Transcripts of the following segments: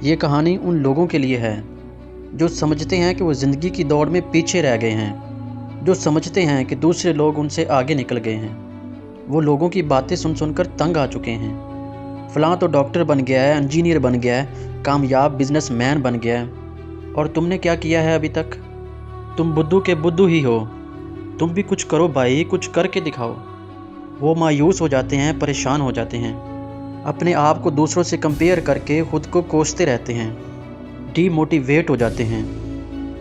یہ کہانی ان لوگوں کے لیے ہے جو سمجھتے ہیں کہ وہ زندگی کی دوڑ میں پیچھے رہ گئے ہیں، جو سمجھتے ہیں کہ دوسرے لوگ ان سے آگے نکل گئے ہیں۔ وہ لوگوں کی باتیں سن سن کر تنگ آ چکے ہیں۔ فلاں تو ڈاکٹر بن گیا ہے، انجینئر بن گیا ہے، کامیاب بزنس مین بن گیا ہے، اور تم نے کیا کیا ہے ابھی تک؟ تم بدھو کے بدھو ہی ہو۔ تم بھی کچھ کرو بھائی، کچھ کر کے دکھاؤ۔ وہ مایوس ہو جاتے ہیں، پریشان ہو جاتے ہیں، اپنے آپ کو دوسروں سے کمپیئر کر کے خود کو کوستے رہتے ہیں، ڈی موٹیویٹ ہو جاتے ہیں۔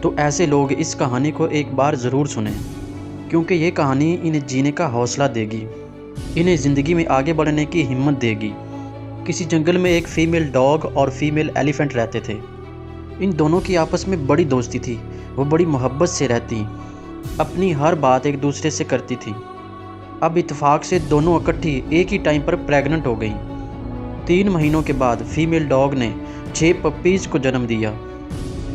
تو ایسے لوگ اس کہانی کو ایک بار ضرور سنیں، کیونکہ یہ کہانی انہیں جینے کا حوصلہ دے گی، انہیں زندگی میں آگے بڑھنے کی ہمت دے گی۔ کسی جنگل میں ایک فیمیل ڈاگ اور فیمیل ایلیفنٹ رہتے تھے۔ ان دونوں کی آپس میں بڑی دوستی تھی، وہ بڑی محبت سے رہتی، اپنی ہر بات ایک دوسرے سے کرتی تھی۔ اب اتفاق سے دونوں اکٹھی ایک ہی ٹائم پر پریگننٹ ہو گئیں۔ 3 مہینوں کے بعد فیمیل ڈاگ نے 6 پپیز کو جنم دیا۔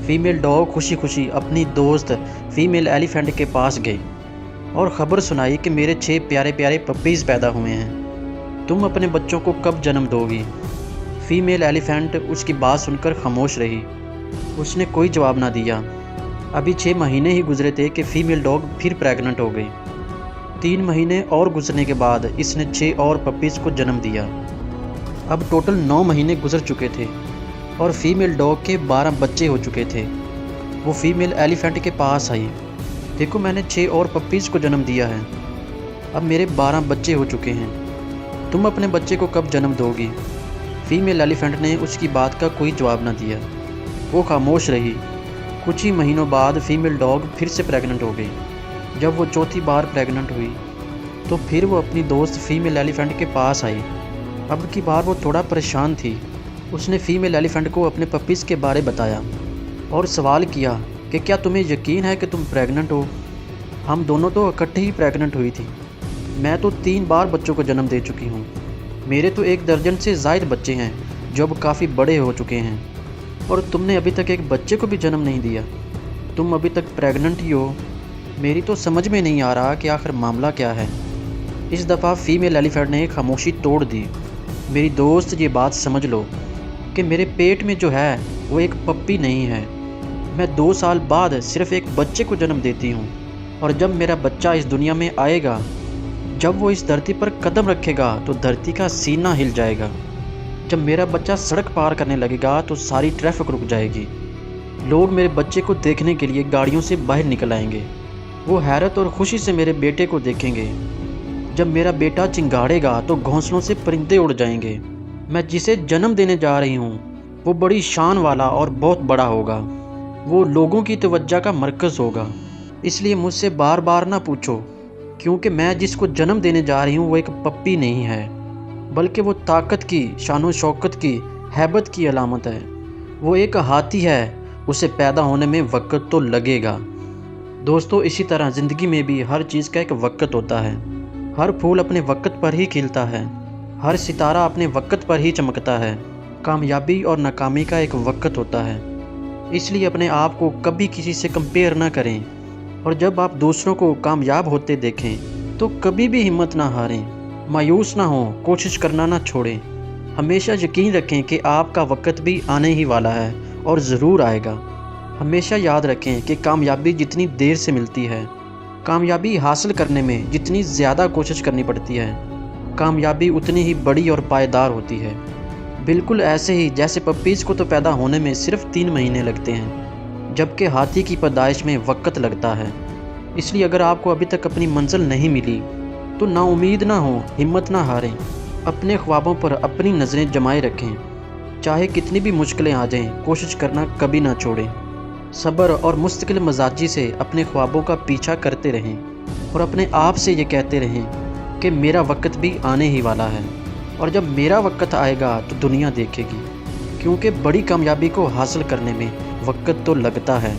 فیمیل ڈاگ خوشی خوشی اپنی دوست فیمیل ایلیفنٹ کے پاس گئی اور خبر سنائی کہ میرے 6 پیارے پیارے پپیز پیدا ہوئے ہیں، تم اپنے بچوں کو کب جنم دو گی؟ فیمیل ایلیفنٹ اس کی بات سن کر خاموش رہی، اس نے کوئی جواب نہ دیا۔ ابھی 6 مہینے ہی گزرے تھے کہ فیمیل ڈاگ پھر پریگننٹ ہو گئی۔ 3 مہینے اور گزرنے کے بعد اس نے 6 اور پپیز کو جنم دیا۔ اب ٹوٹل 9 مہینے گزر چکے تھے اور فیمیل ڈاگ کے 12 بچے ہو چکے تھے۔ وہ فیمیل ایلیفنٹ کے پاس آئی، دیکھو میں نے 6 اور پپیز کو جنم دیا ہے، اب میرے 12 بچے ہو چکے ہیں، تم اپنے بچے کو کب جنم دو گی؟ فیمیل ایلیفنٹ نے اس کی بات کا کوئی جواب نہ دیا، وہ خاموش رہی۔ کچھ ہی مہینوں بعد فیمیل ڈاگ پھر سے پریگننٹ ہو گئی۔ جب وہ چوتھی بار پریگننٹ ہوئی تو پھر وہ اپنی دوست فیمیل ایلیفنٹ کے پاس آئی۔ اب کی بار وہ تھوڑا پریشان تھی۔ اس نے فیمیل ایلیفنٹ کو اپنے پپیز کے بارے بتایا اور سوال کیا کہ کیا تمہیں یقین ہے کہ تم پریگننٹ ہو؟ ہم دونوں تو اکٹھے ہی پریگننٹ ہوئی تھی، میں تو 3 بار بچوں کو جنم دے چکی ہوں، میرے تو 1 درجن سے زائد بچے ہیں جو اب کافی بڑے ہو چکے ہیں، اور تم نے ابھی تک ایک بچے کو بھی جنم نہیں دیا، تم ابھی تک پریگننٹ ہی ہو۔ میری تو سمجھ میں نہیں آ رہا کہ آخر معاملہ کیا ہے۔ اس دفعہ فیمیل ایلیفنٹ نے خاموشی توڑ دی۔ میری دوست یہ بات سمجھ لو کہ میرے پیٹ میں جو ہے وہ ایک پپی نہیں ہے، میں 2 سال بعد صرف ایک بچے کو جنم دیتی ہوں، اور جب میرا بچہ اس دنیا میں آئے گا، جب وہ اس دھرتی پر قدم رکھے گا تو دھرتی کا سینہ ہل جائے گا، جب میرا بچہ سڑک پار کرنے لگے گا تو ساری ٹریفک رک جائے گی، لوگ میرے بچے کو دیکھنے کے لیے گاڑیوں سے باہر نکل آئیں گے، وہ حیرت اور خوشی سے میرے بیٹے کو دیکھیں گے، جب میرا بیٹا چنگاڑے گا تو گھونسلوں سے پرندے اڑ جائیں گے، میں جسے جنم دینے جا رہی ہوں وہ بڑی شان والا اور بہت بڑا ہوگا، وہ لوگوں کی توجہ کا مرکز ہوگا، اس لیے مجھ سے بار بار نہ پوچھو، کیونکہ میں جس کو جنم دینے جا رہی ہوں وہ ایک پپی نہیں ہے، بلکہ وہ طاقت کی، شان و شوکت کی، ہیبت کی علامت ہے، وہ ایک ہاتھی ہے، اسے پیدا ہونے میں وقت تو لگے گا۔ دوستو، اسی طرح زندگی میں بھی ہر چیز کا ایک وقت ہوتا ہے، ہر پھول اپنے وقت پر ہی کھلتا ہے، ہر ستارہ اپنے وقت پر ہی چمکتا ہے، کامیابی اور ناکامی کا ایک وقت ہوتا ہے، اس لیے اپنے آپ کو کبھی کسی سے کمپیئر نہ کریں، اور جب آپ دوسروں کو کامیاب ہوتے دیکھیں تو کبھی بھی ہمت نہ ہاریں، مایوس نہ ہوں، کوشش کرنا نہ چھوڑیں، ہمیشہ یقین رکھیں کہ آپ کا وقت بھی آنے ہی والا ہے اور ضرور آئے گا۔ ہمیشہ یاد رکھیں کہ کامیابی جتنی دیر سے ملتی ہے، کامیابی حاصل کرنے میں جتنی زیادہ کوشش کرنی پڑتی ہے، کامیابی اتنی ہی بڑی اور پائیدار ہوتی ہے۔ بالکل ایسے ہی جیسے پپیز کو تو پیدا ہونے میں صرف 3 مہینے لگتے ہیں، جبکہ ہاتھی کی پیدائش میں وقت لگتا ہے۔ اس لیے اگر آپ کو ابھی تک اپنی منزل نہیں ملی تو نا امید نہ ہوں، ہمت نہ ہاریں، اپنے خوابوں پر اپنی نظریں جمائے رکھیں، چاہے کتنی بھی مشکلیں آ جائیں، کوشش کرنا کبھی نہ چھوڑیں، صبر اور مستقل مزاجی سے اپنے خوابوں کا پیچھا کرتے رہیں، اور اپنے آپ سے یہ کہتے رہیں کہ میرا وقت بھی آنے ہی والا ہے، اور جب میرا وقت آئے گا تو دنیا دیکھے گی، کیونکہ بڑی کامیابی کو حاصل کرنے میں وقت تو لگتا ہے۔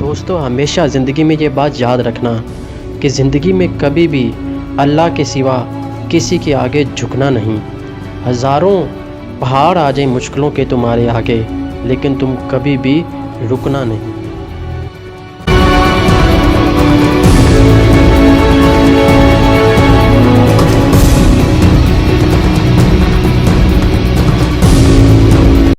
دوستو، ہمیشہ زندگی میں یہ بات یاد رکھنا کہ زندگی میں کبھی بھی اللہ کے سوا کسی کے آگے جھکنا نہیں۔ ہزاروں پہاڑ آ جائیں مشکلوں کے تمہارے آگے، لیکن تم کبھی بھی رکنا نہیں۔